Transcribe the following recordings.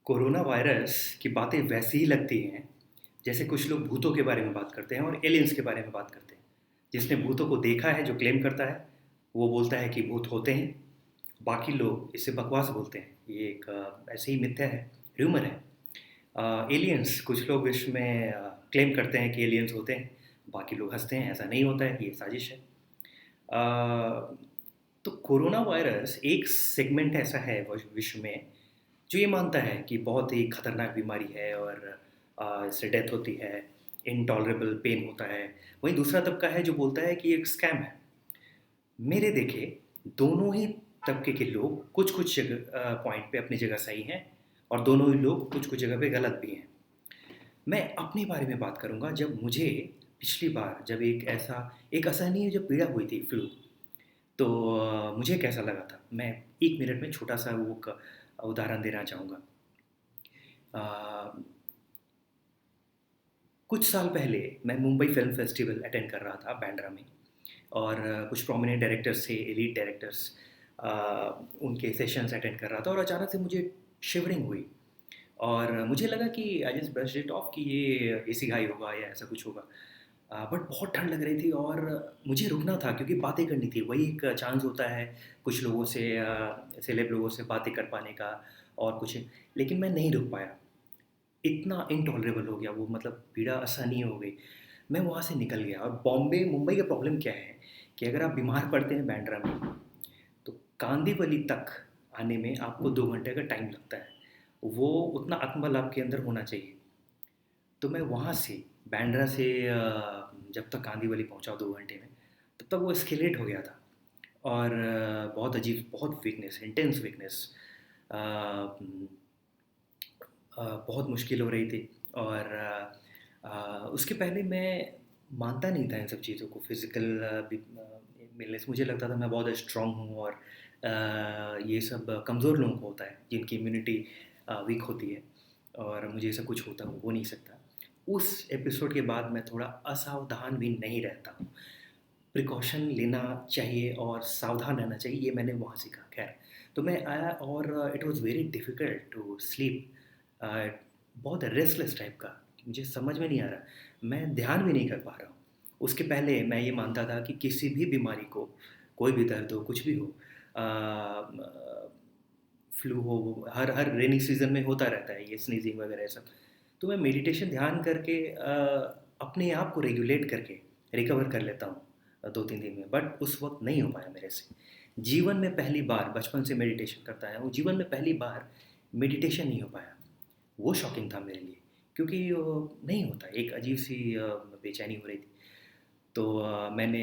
Corona virus की बातें वैसी ही लगती हैं जैसे कुछ लोग भूतों के बारे में बात करते हैं और एलियंस के बारे में बात करते हैं। जिसने भूतों को देखा है जो क्लेम करता है वो बोलता है कि भूत होते हैं। बाकी लोग इसे बकवास बोलते हैं। ये एक ऐसे ही मिथ्या है, र्यूमर है। एलियंस कुछ लोग इसमें क्लेम करते हैं कि एलियंस होते हैं। बाकी लोग हंसते हैं, ऐसा नहीं होता है, ये साजिश है। अ, तो कोरोना वायरस एक सेगमेंट ऐसा है विश्व में जो ये मानता है कि बहुत ही खतरनाक बीमारी है और इससे डेथ होती है, इनटॉलरेबल पेन होता है। वहीं दूसरा तबका है जो बोलता है कि ये एक स्कैम है। मेरे देखे दोनों ही तबके के लोग कुछ कुछ जगह पॉइंट पे अपनी जगह सही हैं और दोनों ही लोग कुछ कुछ जगह पे गलत भी हैं। मैं अपने बारे में बात करूंगा। जब मुझे पिछली बार जब एक असहनीय जब पीड़ा हुई थी, फ्लू, तो मुझे कैसा लगा था, मैं 1 मिनट में छोटा सा उदाहरण देना चाहूँगा। अ, कुछ साल पहले मैं मुंबई फिल्म फेस्टिवल अटेंड कर रहा था बांद्रा में। और कुछ प्रोमिनेंट डायरेक्टर्स थे, एलीट डायरेक्टर्स। उनके सेशंस अटेंड कर रहा था और अचानक से मुझे शिवरिंग हुई। और मुझे लगा कि I just brush it of कि ये एसी हाई होगा या ऐसा कुछ होगा। बट बहुत ठंड लग रही थी और मुझे रुकना था क्योंकि बातें करनी थी। वही एक चांस होता है कुछ लोगों से, सेलेब लोगों से बातें कर पाने का और कुछ। लेकिन मैं नहीं रुक पाया। इतना इनटॉलरेबल हो गया वो, मतलब पीड़ा असहनीय हो गई। मैं वहाँ से निकल गया। और बॉम्बे मुंबई का प्रॉब्लम क्या है कि अगर आप बीमार पड़ते हैं बांद्रा में तो कांदीवली तक आने में आपको 2 घंटे का टाइम लगता है। वो उतना आत्मबल आपके अंदर होना चाहिए। तो मैं वहाँ से बांद्रा से जब तक कांदीवली पहुँचा 2 घंटे में, तब तक वो एस्केलेट हो गया था। और बहुत अजीब, बहुत वीकनेस, इंटेंस वीकनेस, बहुत मुश्किल हो रही थी। और उसके पहले मैं मानता नहीं था इन सब चीज़ों को। फिज़िकल मिलने से मुझे लगता था मैं बहुत स्ट्रांग हूँ और ये सब कमज़ोर लोगों को होता है जिनकी इम्यूनिटी वीक होती है। और मुझे ऐसा कुछ होता हो नहीं सकता। उस एपिसोड के बाद मैं थोड़ा असावधान भी नहीं रहता हूँ। प्रिकॉशन लेना चाहिए और सावधान रहना चाहिए, ये मैंने वहाँ सीखा। खैर, तो मैं आया और it was very difficult to sleep. बहुत रेस्टलेस टाइप का, मुझे समझ में नहीं आ रहा, मैं ध्यान भी नहीं कर पा रहा हूँ। उसके पहले मैं ये मानता था कि किसी भी बीमारी को, कोई भी दर्द हो, कुछ भी हो, फ्लू हो, हर हर रेनी सीज़न में होता रहता है ये स्नीजिंग वगैरह ये सब। तो मैं मेडिटेशन ध्यान करके अपने आप को रेगुलेट करके रिकवर कर लेता हूँ 2-3 दिन में। बट उस वक्त नहीं हो पाया मेरे से। जीवन में पहली बार, बचपन से मेडिटेशन करता है वो, जीवन में पहली बार मेडिटेशन नहीं हो पाया। वो शॉकिंग था मेरे लिए क्योंकि नहीं होता, एक अजीब सी बेचैनी हो रही थी। तो मैंने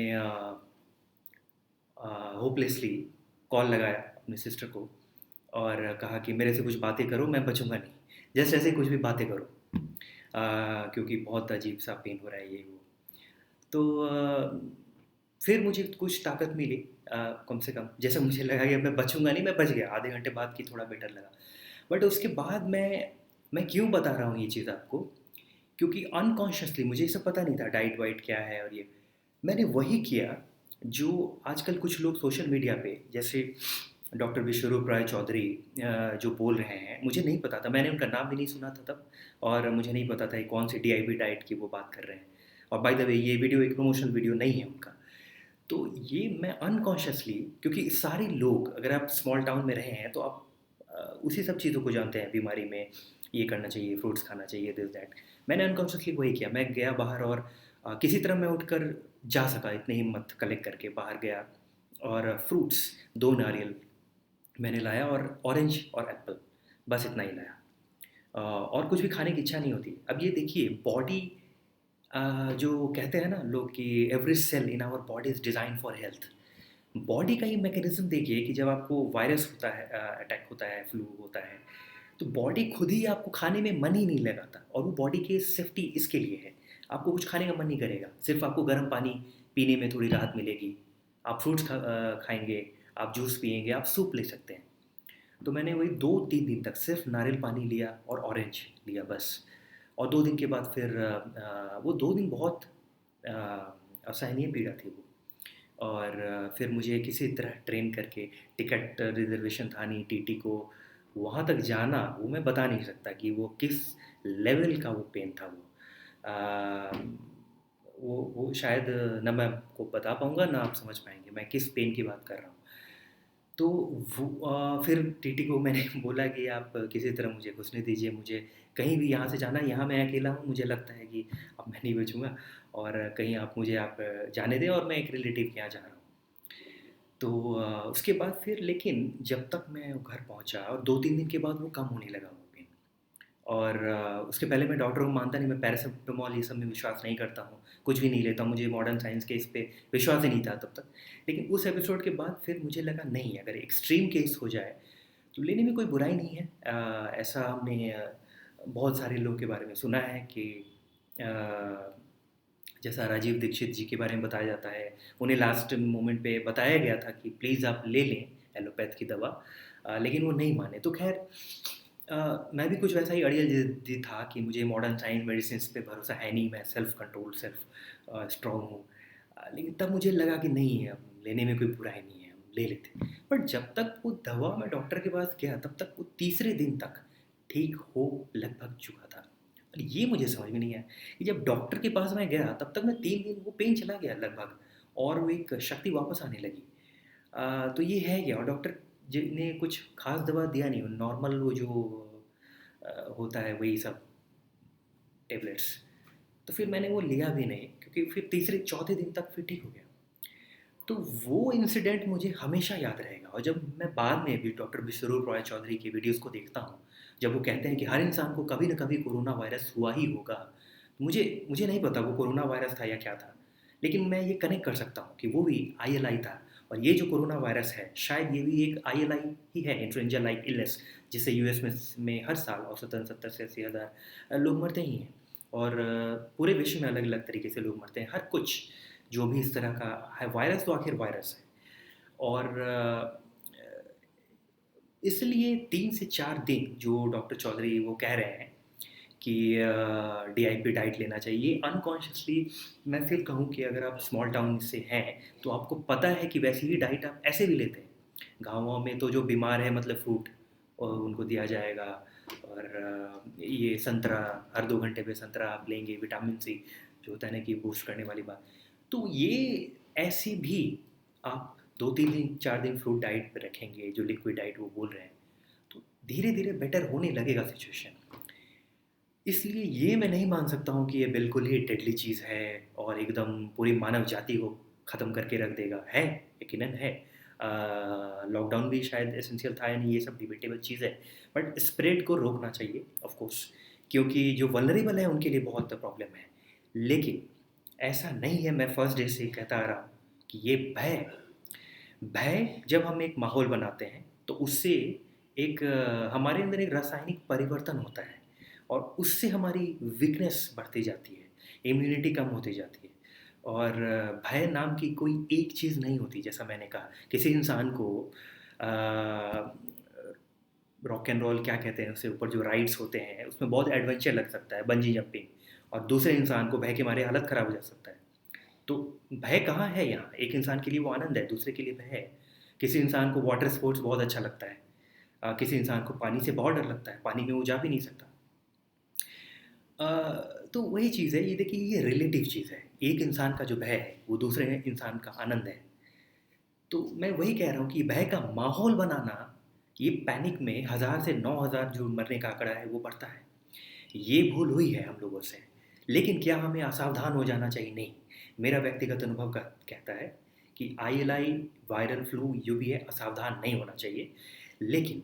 होपलेसली कॉल लगाया अपनी सिस्टर को और कहा कि मेरे से कुछ बातें करो, मैं बचूंगा नहीं, जैसे ऐसे कुछ भी बातें करो। क्योंकि बहुत अजीब सा पेन हो रहा है, ये वो। तो फिर मुझे कुछ ताकत मिली, कम से कम जैसे मुझे लगा कि अब मैं बचूंगा नहीं, मैं बच गया। आधे घंटे बाद की थोड़ा बेटर लगा। बट उसके बाद मैं क्यों बता रहा हूँ ये चीज़ आपको, क्योंकि अनकॉन्शियसली मुझे ये सब पता नहीं था डाइट वाइट क्या है। और ये मैंने वही किया जो आजकल कुछ लोग सोशल मीडिया पे, जैसे डॉक्टर विश्वरूप राय चौधरी, जो बोल रहे हैं। मुझे नहीं पता था, मैंने उनका नाम भी नहीं सुना था तब। और मुझे नहीं पता था ये कौन सी डीआईबी डाइट की वो बात कर रहे हैं। और बाय द वे ये वीडियो एक प्रमोशनल वीडियो नहीं है उनका। तो ये मैं अनकॉन्शियसली, क्योंकि सारे लोग, अगर आप स्मॉल टाउन में रहे हैं तो आप उसी सब चीज़ों को जानते हैं। बीमारी में ये करना चाहिए, फ्रूट्स खाना चाहिए, दिस दैट। मैंने अनकॉन्शियसली वही किया। मैं गया बाहर और किसी तरह मैं उठकर जा सका, इतनी हिम्मत कलेक्ट करके बाहर गया। और फ्रूट्स, 2 नारियल मैंने लाया और ऑरेंज और एप्पल, बस इतना ही लाया। और कुछ भी खाने की इच्छा नहीं होती। अब ये देखिए, बॉडी, जो कहते हैं ना लोग कि every cell in our body is design for health. Body का ही मैकेनिज्म देखिए कि जब आपको वायरस होता है, अटैक होता है, फ्लू होता है, तो बॉडी खुद ही आपको खाने में मन ही नहीं लगाता। और वो बॉडी की सेफ्टी इसके लिए है। आपको कुछ खाने का मन नहीं करेगा, सिर्फ आपको गर्म पानी पीने में थोड़ी राहत मिलेगी। आप फ्रूट्स खाएंगे, आप जूस पिएंगे, आप सूप ले सकते हैं। तो मैंने वही 2-3 दिन तक सिर्फ नारियल पानी लिया और ऑरेंज लिया, बस। और 2 दिन के बाद फिर वो 2 दिन बहुत अ, असहनीय पीड़ा थी वो। और फिर मुझे किसी तरह ट्रेन करके, टिकट रिजर्वेशन था नहीं टीटी को, वहाँ तक जाना वो मैं बता नहीं सकता कि वो किस लेवल का वो पेन था वो। वो शायद ना मैं आपको बता पाऊँगा ना आप समझ पाएँगे मैं किस पेन की बात कर रहा हूँ। तो फिर टीटी को मैंने बोला कि आप किसी तरह मुझे घुसने दीजिए, मुझे कहीं भी यहाँ से जाना है, यहाँ मैं अकेला हूँ, मुझे लगता है कि अब मैं नहीं बचूँगा और कहीं आप जाने दें और मैं एक रिलेटिव के यहाँ जा रहा हूँ। तो उसके बाद फिर लेकिन जब तक मैं घर पहुँचा और 2-3 दिन के बाद वो कम होने लगा वो पेन। और उसके पहले मैं डॉक्टरों को मानता नहीं, मैं पैरासिटामॉल ये सब में विश्वास नहीं करता हूँ, कुछ भी नहीं लेता, मुझे मॉडर्न साइंस के इस पे विश्वास ही नहीं था तब तक। लेकिन उस एपिसोड के बाद फिर मुझे लगा नहीं, अगर एक्सट्रीम केस हो जाए तो लेने में कोई बुराई नहीं है। ऐसा हमने बहुत सारे लोगों के बारे में सुना है कि अ, जैसा राजीव दीक्षित जी के बारे में बताया जाता है, उन्हें लास्ट मोमेंट पे बताया गया था कि प्लीज़ आप ले लें एलोपैथ की दवा, लेकिन वो नहीं माने। तो खैर मैं भी कुछ वैसा ही अड़ियल जिद्दी था कि मुझे मॉडर्न साइंस मेडिसिन पे भरोसा है नहीं, मैं सेल्फ कंट्रोल सेल्फ स्ट्रॉन्ग हूँ। लेकिन तब मुझे लगा कि नहीं है, अब लेने में कोई बुराई नहीं है, हम ले लेते। बट जब तक वो दवा मैं डॉक्टर के पास गया तब तक वो तीसरे दिन तक ठीक हो लगभग चुका था। और ये मुझे समझ में नहीं आया कि जब डॉक्टर के पास मैं गया तब तक मैं 3 दिन वो पेन चला गया लगभग और वो एक शक्ति वापस आने लगी। तो ये है क्या? और डॉक्टर जी ने कुछ ख़ास दवा दिया नहीं, नॉर्मल वो जो होता है वही सब टेबलेट्स। तो फिर मैंने वो लिया भी नहीं क्योंकि फिर तीसरे चौथे दिन तक फिर ठीक हो गया। तो वो इंसिडेंट मुझे हमेशा याद रहेगा और जब मैं बाद में भी डॉक्टर बिसरूर रॉय चौधरी की वीडियोस को देखता हूँ, जब वो कहते हैं कि हर इंसान को कभी न कभी कोरोना वायरस हुआ ही होगा, तो मुझे मुझे नहीं पता वो कोरोना वायरस था या क्या था, लेकिन मैं ये कनेक्ट कर सकता हूँ कि वो भी आईएलआई था और ये जो कोरोना वायरस है शायद ये भी एक आईएलआई ही है, इन्फ्लुएंजा लाइक इलनेस, जिससे यूएस में हर साल औसतन 70 से 80 हज़ार लोग मरते ही हैं और पूरे विश्व में अलग अलग तरीके से लोग मरते हैं। हर कुछ जो भी इस तरह का है वायरस तो आखिर वायरस है। और इसलिए 3 से 4 दिन जो डॉक्टर चौधरी वो कह रहे हैं कि डीआईपी डाइट लेना चाहिए, अनकॉन्शियसली मैं फिर कहूँ कि अगर आप स्मॉल टाउन से हैं तो आपको पता है कि वैसी ही डाइट आप ऐसे भी लेते हैं। गाँवों में तो जो बीमार है मतलब फ्रूट और उनको दिया जाएगा और ये संतरा, हर 2 घंटे पे संतरा आप लेंगे, विटामिन सी जो होता है ना कि बूस्ट करने वाली बात। तो ये ऐसी भी आप 2-3 दिन 4 दिन फ्रूट डाइट पे रखेंगे, जो लिक्विड डाइट वो बोल रहे हैं, तो धीरे धीरे बेटर होने लगेगा सिचुएशन। इसलिए ये मैं नहीं मान सकता हूँ कि ये बिल्कुल ही डेडली चीज़ है और एकदम पूरी मानव जाति को ख़त्म करके रख देगा। है, यकीनन है। लॉकडाउन भी शायद एसेंशियल था या नहीं, ये सब डिबेटेबल चीज़ है। बट स्प्रेड को रोकना चाहिए ऑफ कोर्स, क्योंकि जो वल्नरेबल है उनके लिए बहुत प्रॉब्लम है। लेकिन ऐसा नहीं है, मैं फर्स्ट डे से कहता आ रहा हूँ कि ये भय भय जब हम एक माहौल बनाते हैं तो उससे एक हमारे अंदर एक रासायनिक परिवर्तन होता है और उससे हमारी वीकनेस बढ़ती जाती है, इम्यूनिटी कम होती जाती है। और भय नाम की कोई एक चीज़ नहीं होती, जैसा मैंने कहा किसी इंसान को रॉक एंड रोल क्या कहते हैं उससे ऊपर जो राइड्स होते हैं उसमें बहुत एडवेंचर लग सकता है, बंजी जंपिंग, और दूसरे इंसान को भय के मारे हालत ख़राब हो जा सकता है। तो भय कहाँ है यहाँ? एक इंसान के लिए वो आनंद है, दूसरे के लिए भय है। किसी इंसान को वाटर स्पोर्ट्स बहुत अच्छा लगता है, किसी इंसान को पानी से बहुत डर लगता है, पानी में वो जा भी नहीं सकता। अ, तो वही चीज़ है, ये देखिए ये रिलेटिव चीज़ है। एक इंसान का जो भय है वो दूसरे इंसान का आनंद है। तो मैं वही कह रहा हूँ कि भय का माहौल बनाना, ये पैनिक में 1000 से 9000 जो मरने का आंकड़ा है वो बढ़ता है। ये भूल हुई है हम लोगों से। लेकिन क्या हमें असावधान हो जाना चाहिए? नहीं। मेरा व्यक्तिगत अनुभव कहता है कि आईएलआई, वायरल फ्लू जो भी है, असावधान नहीं होना चाहिए। लेकिन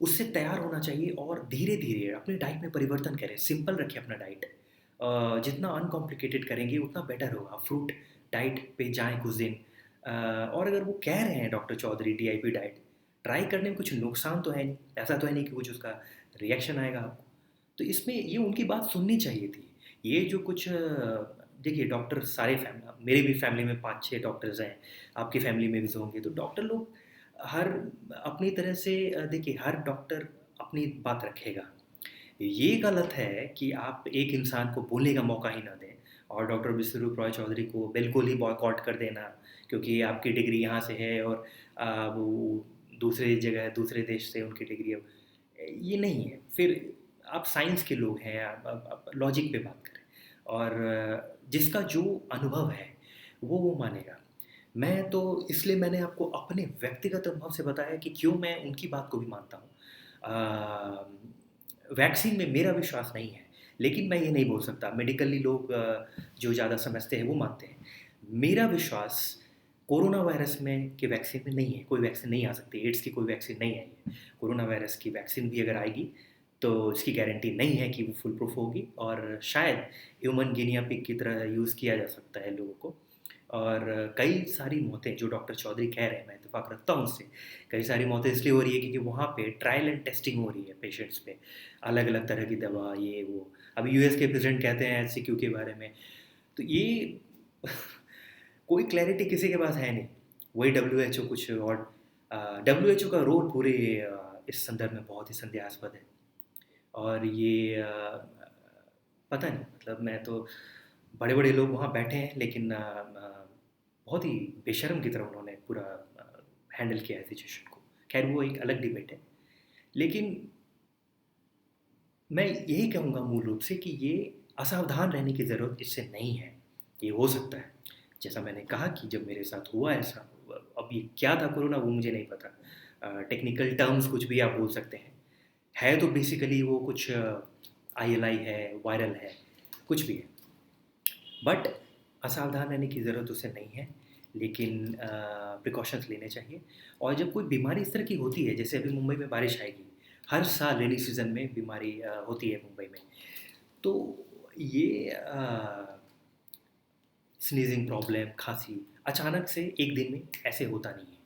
उससे तैयार होना चाहिए और धीरे-धीरे अपनी डाइट में परिवर्तन करें, सिंपल रखें अपना डाइट। जितना अनकॉम्प्लिकेटेड करेंगे उतना बेटर होगा। फ्रूट डाइट पे जाएँ कुछ दिन। और अगर वो कह रहे हैं doctor Chaudhary DIP diet, try करने में कुछ नुकसान तो है नहीं, ऐसा तो है नहीं कि कुछ उसका रिएक्शन आएगा आपको। तो इसमें ये उनकी बात सुननी चाहिए थी। ये जो कुछ देखिए डॉक्टर सारे मेरे भी फैमिली में 5-6 डॉक्टर्स हैं, आपकी फैमिली में भी तो होंगे, तो डॉक्टर लोग हर अपनी तरह से देखिए हर डॉक्टर अपनी बात रखेगा। ये गलत है कि आप एक इंसान को बोलने का मौका ही ना दें और डॉक्टर विश्वरूप रॉय चौधरी को बिल्कुल ही बॉयकॉट कर देना क्योंकि आपकी डिग्री यहाँ से है और वो दूसरी जगह दूसरे देश से उनकी डिग्री है। ये नहीं है। फिर आप साइंस के लोग हैं, आप लॉजिक पे बात करें, और जिसका जो अनुभव है वो मानेगा। मैं तो इसलिए मैंने आपको अपने व्यक्तिगत अनुभव से बताया कि क्यों मैं उनकी बात को भी मानता हूँ। वैक्सीन में मेरा विश्वास नहीं है, लेकिन मैं ये नहीं बोल सकता मेडिकली लोग जो ज़्यादा समझते हैं वो मानते हैं। मेरा विश्वास कोरोना वायरस में के वैक्सीन में नहीं है। कोई वैक्सीन नहीं आ सकती, एड्स की कोई वैक्सीन नहीं आई है। कोरोना वायरस की वैक्सीन भी अगर आएगी तो इसकी गारंटी नहीं है कि वो फुल प्रूफ होगी, और शायद ह्यूमन गिनिया पिग की तरह यूज़ किया जा सकता है लोगों को। और कई सारी मौतें जो डॉक्टर चौधरी कह रहे हैं, मैं इत्तेफाक रखता हूँ उससे। कई सारी मौतें इसलिए हो रही है क्योंकि वहाँ पे ट्रायल एंड टेस्टिंग हो रही है पेशेंट्स पे, अलग अलग तरह की दवा, ये वो। अभी यूएस के प्रेसिडेंट कहते हैं एचसीक्यू के बारे में, तो ये कोई क्लैरिटी किसी के पास है नहीं। वही डब्ल्यू एच ओ कुछ और, डब्ल्यू एच ओ का रोल पूरे इस संदर्भ में बहुत ही संदेहास्पद है। और ये पता नहीं, मतलब मैं तो, बड़े बड़े लोग वहाँ बैठे हैं, लेकिन बहुत ही बेशर्म की तरह उन्होंने पूरा हैंडल किया है सिचुएशन को। खैर वो एक अलग डिबेट है, लेकिन मैं यही कहूँगा मूल रूप से कि ये असावधान रहने की ज़रूरत इससे नहीं है। ये हो सकता है, जैसा मैंने कहा कि जब मेरे साथ हुआ ऐसा, अब ये क्या था कोरोना वो मुझे नहीं पता। टेक्निकल टर्म्स कुछ भी आप बोल सकते हैं, है तो बेसिकली वो कुछ आईएलआई है, वायरल है, कुछ भी है। बट असावधान रहने की ज़रूरत उसे नहीं है, लेकिन प्रिकॉशंस लेने चाहिए। और जब कोई बीमारी इस तरह की होती है, जैसे अभी मुंबई में बारिश आएगी, हर साल रेनी सीज़न में बीमारी होती है मुंबई में, तो ये स्नीजिंग प्रॉब्लम, खांसी, अचानक से एक दिन में ऐसे होता नहीं है,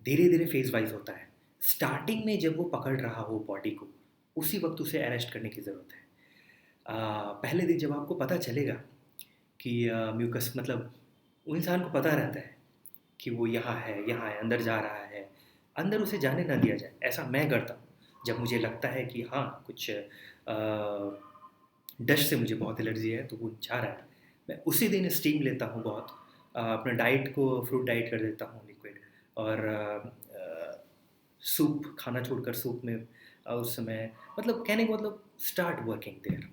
धीरे धीरे फेज वाइज होता है। स्टार्टिंग में जब वो पकड़ रहा हो बॉडी को, उसी वक्त उसे अरेस्ट करने की ज़रूरत है। पहले दिन जब आपको पता चलेगा कि म्यूकस, मतलब वो इंसान को पता रहता है कि वो यहाँ है, अंदर जा रहा है, अंदर उसे जाने ना दिया जाए। ऐसा मैं करता हूँ जब मुझे लगता है कि हाँ कुछ डस्ट से मुझे बहुत एलर्जी है, तो वो जा रहा है, मैं उसी दिन स्टीम लेता हूँ बहुत। अपना डाइट को फ्रूट डाइट कर देता हूँ, लिक्विड। और सूप खाना छोड़कर सूप में उस समय, मतलब कहने का मतलब स्टार्ट वर्किंग देयर।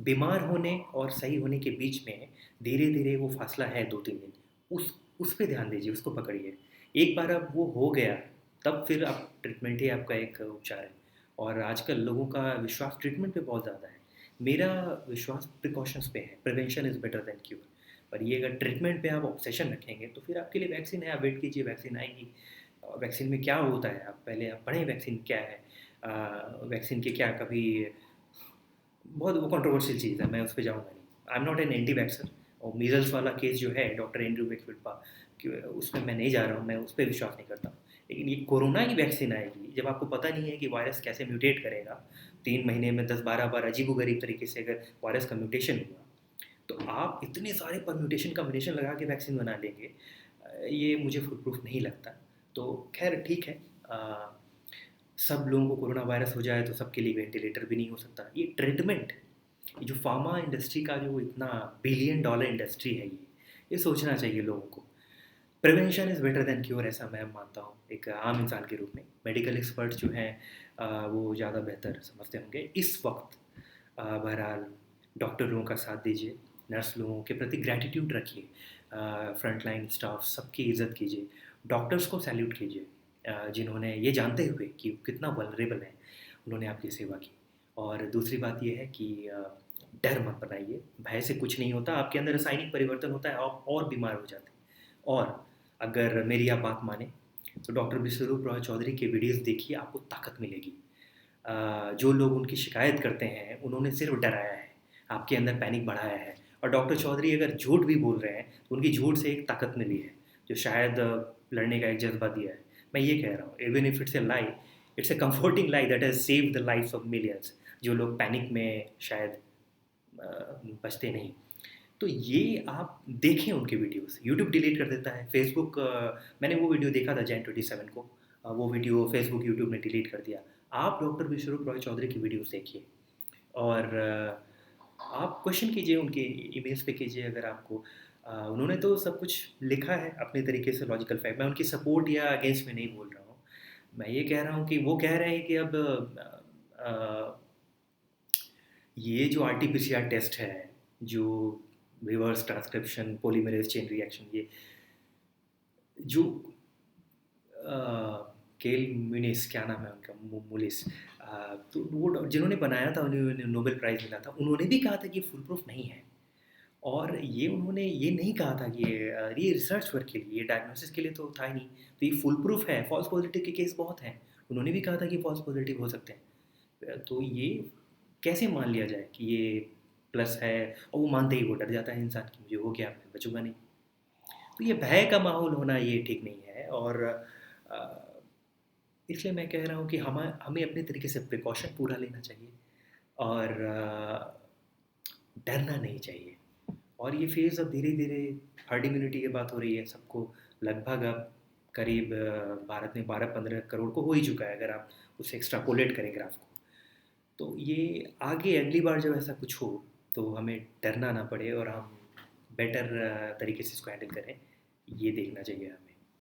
बीमार होने और सही होने के बीच में धीरे धीरे वो फासला है 2-3 दिन, उस पे ध्यान दीजिए, उसको पकड़िए। एक बार अब वो हो गया, तब फिर आप ट्रीटमेंट ही आपका एक उपचार है। और आजकल लोगों का विश्वास ट्रीटमेंट पे बहुत ज़्यादा है। मेरा विश्वास प्रिकॉशंस पे है, prevention is better than cure. पर ये अगर ट्रीटमेंट पे आप ऑब्सेशन रखेंगे तो फिर आपके लिए वैक्सीन है, आप वेट कीजिए, वैक्सीन आएगी। वैक्सीन में क्या होता है, आप पहले आप पढ़ें वैक्सीन क्या है। वैक्सीन के क्या, कभी बहुत वो कंट्रोवर्शियल चीज़ है, मैं उस पे जाऊँगा नहीं। I am not an anti vaxxer. और मीज़ल्स वाला केस जो है डॉक्टर एंड्रू विकफिल्पा, उसमें मैं नहीं जा रहा हूँ, मैं उस पर विश्वास नहीं करता। लेकिन ये कोरोना की वैक्सीन आएगी जब आपको पता नहीं है कि वायरस कैसे म्यूटेट करेगा। 3 महीने में 10-12 बार अजीबोगरीब तरीके से अगर वायरस का म्यूटेशन हुआ, तो आप इतने सारे परम्यूटेशन कॉम्बिनेशन लगा के वैक्सीन बना लेंगे, ये मुझे फुल प्रूफ नहीं लगता। तो खैर ठीक है, सब लोगों को कोरोना वायरस हो जाए तो सबके लिए वेंटिलेटर भी नहीं हो सकता। ये ट्रीटमेंट, ये जो फार्मा इंडस्ट्री का जो इतना $1 बिलियन इंडस्ट्री है, ये सोचना चाहिए लोगों को। Prevention is better than cure, ऐसा मैं मानता हूँ एक आम इंसान के रूप में। मेडिकल एक्सपर्ट जो हैं वो ज़्यादा बेहतर समझते होंगे इस वक्त। बहरहाल डॉक्टर लोगों का साथ दीजिए, नर्स लोगों के प्रति ग्रैटिट्यूड रखिए, फ्रंट लाइन स्टाफ सबकी इज़्ज़त कीजिए, डॉक्टर्स को सैल्यूट कीजिए, जिन्होंने ये जानते हुए कि कितना वल्नरेबल है, उन्होंने आपकी सेवा की। और दूसरी बात ये है कि डर मत बनाइए, भय से कुछ नहीं होता, आपके अंदर रासायनिक परिवर्तन होता है, आप और बीमार हो जाते हैं। और अगर मेरी आप बात माने तो डॉक्टर विश्वरूप रॉय चौधरी के वीडियोस देखिए, आपको ताकत मिलेगी। जो लोग उनकी शिकायत करते हैं उन्होंने सिर्फ डराया है, आपके अंदर पैनिक बढ़ाया है। और डॉक्टर चौधरी अगर झूठ भी बोल रहे हैं तो उनकी झूठ से एक ताकत मिली है, जो शायद लड़ने का एक जज्बा दिया है। मैं ये कह रहा हूँ, even if it's a lie, it's a comforting lie that has save the life of millions, जो लोग पैनिक में शायद बचते नहीं। तो ये आप देखें उनके वीडियोस। यूट्यूब डिलीट कर देता है, फेसबुक, मैंने वो वीडियो देखा था Jan 27 को, वो वीडियो फेसबुक यूट्यूब ने डिलीट कर दिया। आप डॉक्टर विश्वरूप रॉय चौधरी की वीडियोस देखिए, और आप क्वेश्चन कीजिए, उनके ईमेल्स पे कीजिए अगर आपको। उन्होंने तो सब कुछ लिखा है अपने तरीके से, लॉजिकल फैक्ट। मैं उनकी सपोर्ट या अगेंस्ट में नहीं बोल रहा हूँ, मैं ये कह रहा हूँ कि वो कह रहे हैं कि अब ये जो आरटीपीसीआर टेस्ट है, जो reverse transcription polymerase chain reaction, ये जो केल म्यूनिस, क्या नाम है उनका, मुलिस, तो वो जिन्होंने बनाया था, उन्हें नोबेल प्राइज़ मिला था, उन्होंने भी कहा था कि फुल प्रूफ नहीं है। और ये उन्होंने ये नहीं कहा था कि ये रिसर्च वर्क के लिए, ये डायग्नोसिस के लिए तो था ही नहीं, तो ये फुल प्रूफ है। फॉल्स पॉजिटिव के केस बहुत हैं, उन्होंने भी कहा था कि फॉल्स पॉजिटिव हो सकते हैं। तो ये कैसे मान लिया जाए कि ये प्लस है, और वो मानते ही वो डर जाता है इंसान कि मुझे हो गया, मैं बचूंगा नहीं। तो ये भय का माहौल होना ये ठीक नहीं है। और इसलिए मैं कह रहा हूँ कि हमें अपने तरीके से प्रिकॉशन पूरा लेना चाहिए, और डरना नहीं चाहिए। और ये फेज़ अब धीरे धीरे, हर्ड इम्यूनिटी की बात हो रही है, सबको लगभग अब करीब भारत में 12-15 करोड़ को हो ही चुका है, अगर आप उसे एक्सट्रापोलेट करें ग्राफ को। तो ये आगे अगली बार जब ऐसा कुछ हो तो हमें डरना ना पड़े, और हम बेटर तरीके से इसको हैंडल करें, ये देखना चाहिए हमें।